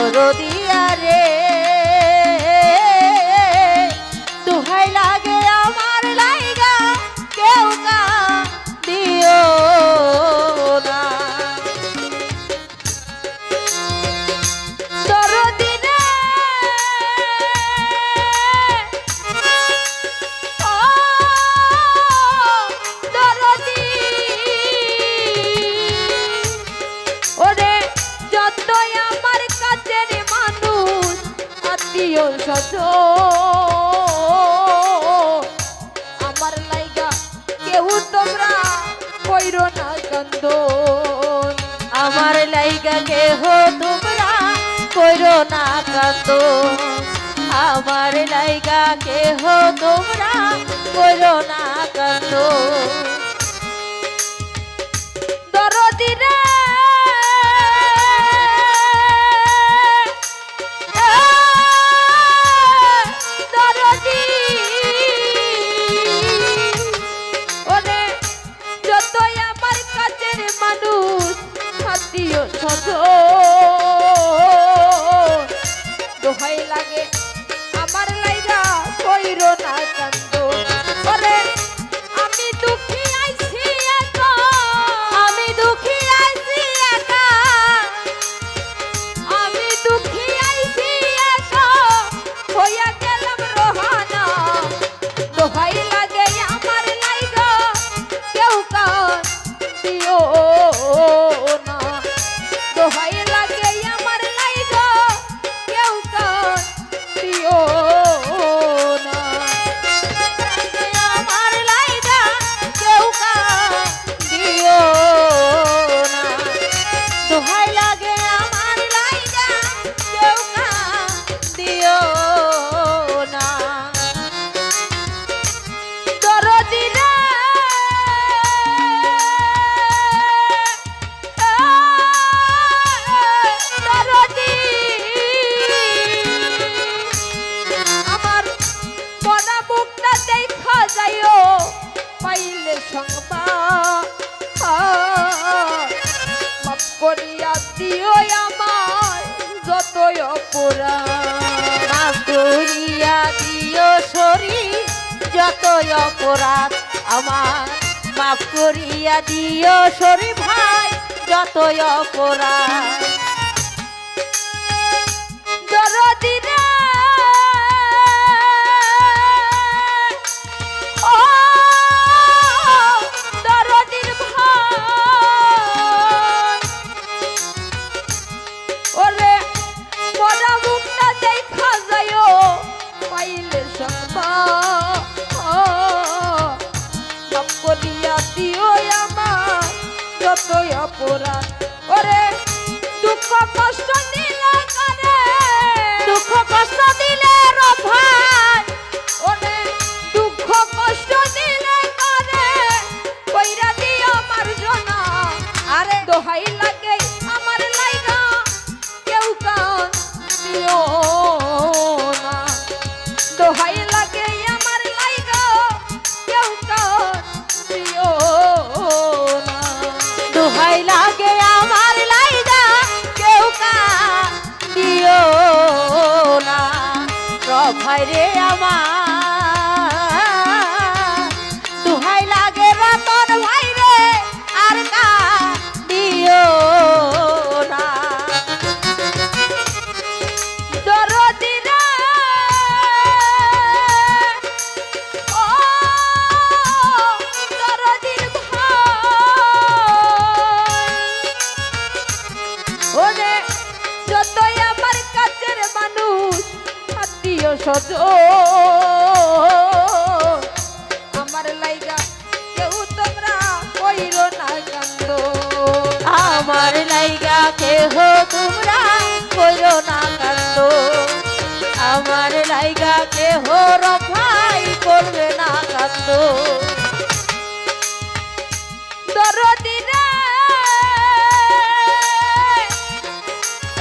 দরদিয়া রে দুহাই লাগে আমার লাইগা কেউ দিও না দরদি রে ও দরদি ওরে যতই আমার কাছের মানুষ আত্মীয় স্বজন আমার লাইগা কেউ তোমরা কইরো না কান্দন আমার লাইগা কেহ তোমরা কইরো না কান্দন আমার লাইগা কেহ তোমরা কইরো না কান্দন দরদি রে দরদি ওরে যতই আমার কাছের মানুষ আত্মীয় স্বজন দোহাই লাগে আমার লাইগা কইরো না কান্দন ওরে আমি দুঃখী আইছি একা আমি দুঃখী আইছি একা আমি দুঃখী আইছি একা হইয়া গেলাম রোহানা দোহাই লাগে আমার লাইগা কেউ দিও না দোহাই লাগে আমার লাইগা কেউ দিও না আমার লাইগা কেউ দিও না দোহাই লাগে আমার লাইগা কেউ দিও না দরদি রে দরদি আমার বড় মুখটা দেখা যাইও পাইলে সংবাদ মাফ করিয়া দিও আমার যতই অপরাধ মাফ করিয়া দিও সরি যতই অপরাধ আমার মাফ করিয়া দিও সরি ভাই যতই অপরাধ দরদি রে ও দরদির ভাই ওরে মরা মুখটা দেখা যাইও পাইলে সংবাদ মাফ করিয়া দিও আমার যতই অপরাধ ওরে দুঃখ কষ্ট দিলে কারে দুঃখ কষ্ট দিলে রে ভাই ওরে দুঃখ কষ্ট দিলে কারে কইরা দিও মার্জনা আরে দোহাই লাগে আমার লাইগা কেউ দিও না দোহাই লাগে আমার লাইগা কেউ দিও না দোহাই লাগে আমার লাইগা কেউ দিও না ভাই রে আমার দোহাই লাগে রতন ভাই রে আর দিও না দরদি রে ও দরদির ভাই ওরে যতই আমার কাছের মানুষ আত্মীয় স্বজন আমার লাইগা কেউ তোমরা কইরো না কান্দন আমার লাইগা কেহ তোমরা কইরো না কান্দন আমার লাইগা কেহ রফাই করবে না কান্দন দরদি রে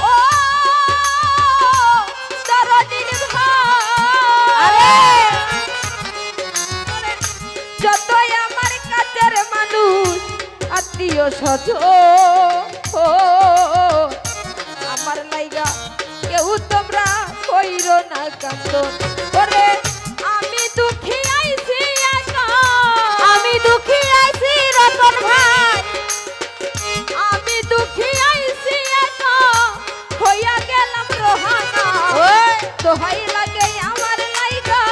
ও দরদির ভাই যতই আমার কাছের মানুষ আত্মীয় স্বজন আমার লাইগা কেউ তোমরা কইরো না কান্দন ওরে আমি দুঃখী আইছি একা আমি দুঃখী আইছি রতন ভাই আমি দুঃখী আইছি একা হইয়া গেলাম রোহানা ওই দোহাই লাগে আমার লাইগা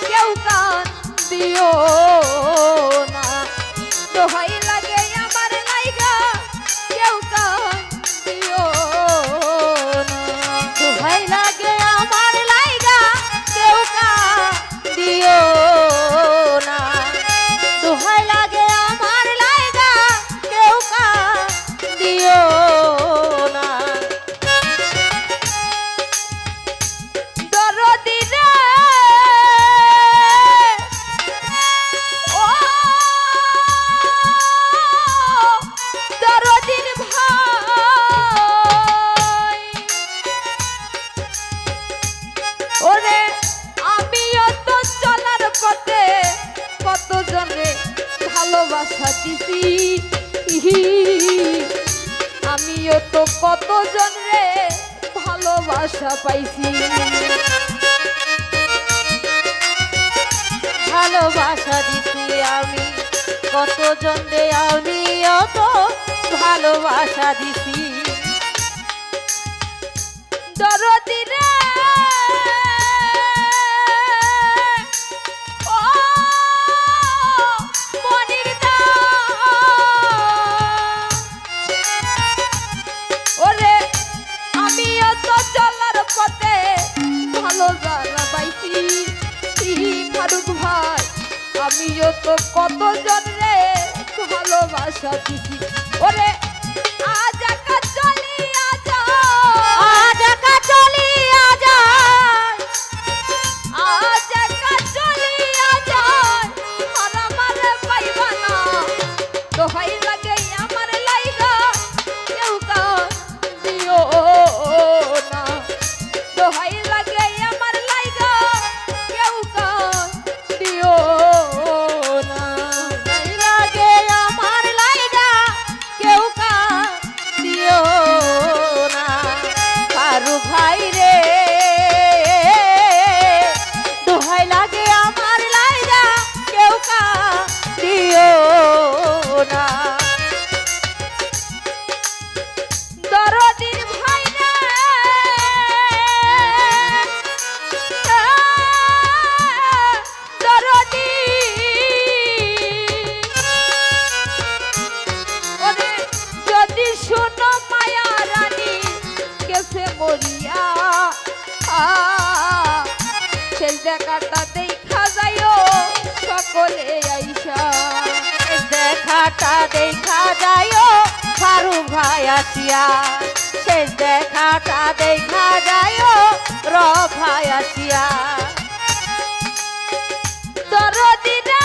কেউ কান দিও না দোহাই লাগে আমার লাইগা কেউ কান দিও না দোহাই লাগে আমার লাইগা কেউ দিও না দোহাই লাগে আমার লাইগা কেউ দিও না দরদি রে ও দরদির ভাই ওরে আমিও তো চলার পথে কতজনে ভালোবাসা দিছি আমিও তো কতজন রে ভালোবাসা পাইছি ভালোবাসা দিছি আমি কতজন রে আমিও তো ভালোবাসা দিছি দরদি রে ও মনির দা ওরে আমিও তো চলার পথে ভালো জানা পাইছি ফারুক ভাই আমিও তো কতজন রে ভালোবাসা দিছি ওরে আজ একা চলি আজ আজ একা চলিয়া যায় আজ একা চলিয়া যায় আর আমারে পাইবা না দোহাই লাগে আমার লাইগা কেউ কান দিও না দোহাই লাগে আমার লাইগা কেউ কান দিও না দোহাই লাগে আমার লাইগা কেউ দিও না ফারুক ভাই রে দোহাই লাগে আমার লাইগা কেউ দিও না দরদির ভাই রে দরদি ওরে যদি শোনো মায়া রানী গেছে মরিয়া সেই দেখাটা দেখা যাইও সকলে আইসা দেখাটা দেখা যায়ও ফারুক ভাই আসিয়া শেষ দেখাটা দেখা যায়ও রব ভাই আসিয়া দরদি রে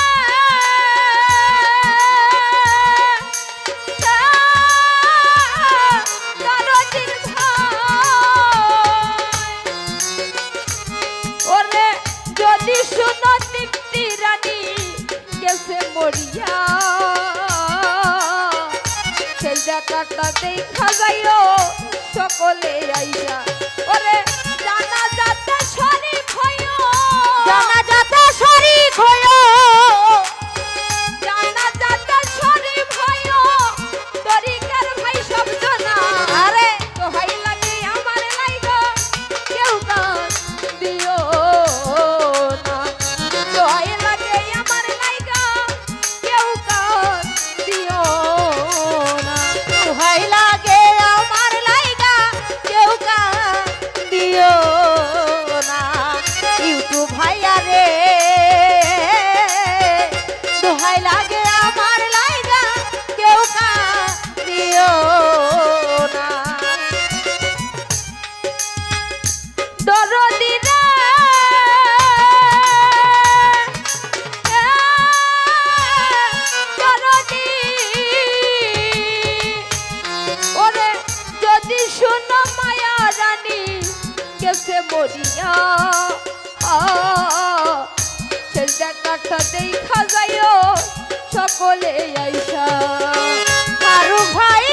দরদির ভাই ওরে যদি শুনো তৃপ্তি রানী গেছে মরিয়া সেই দেখাটা দেখা যাইও সকলে আইসা ওরে জানা যাতে শরীফ হইও জানা যাতে শরীক হইও জানা যাতে শরীফ হইও তরিকার ভাই সব জানা আরে দোহাই লাগে আমার লাইগা কেউ কান দিও না দোহাই লাগে আমার লাইগা কেউ কান দিও না দোহাই লাগে আমার লাইগা কেউ দিও না ইউটিউব ভাইয়া রে দোহাই লাগে আমার লাইগা কেউ দিও না দরদি রে দরদি ওরে যদি শুনো মায়া রানী গেছে মরিয়া সে দেখাটা দেখা যাইও সকলে আইসা ফারুক ভাই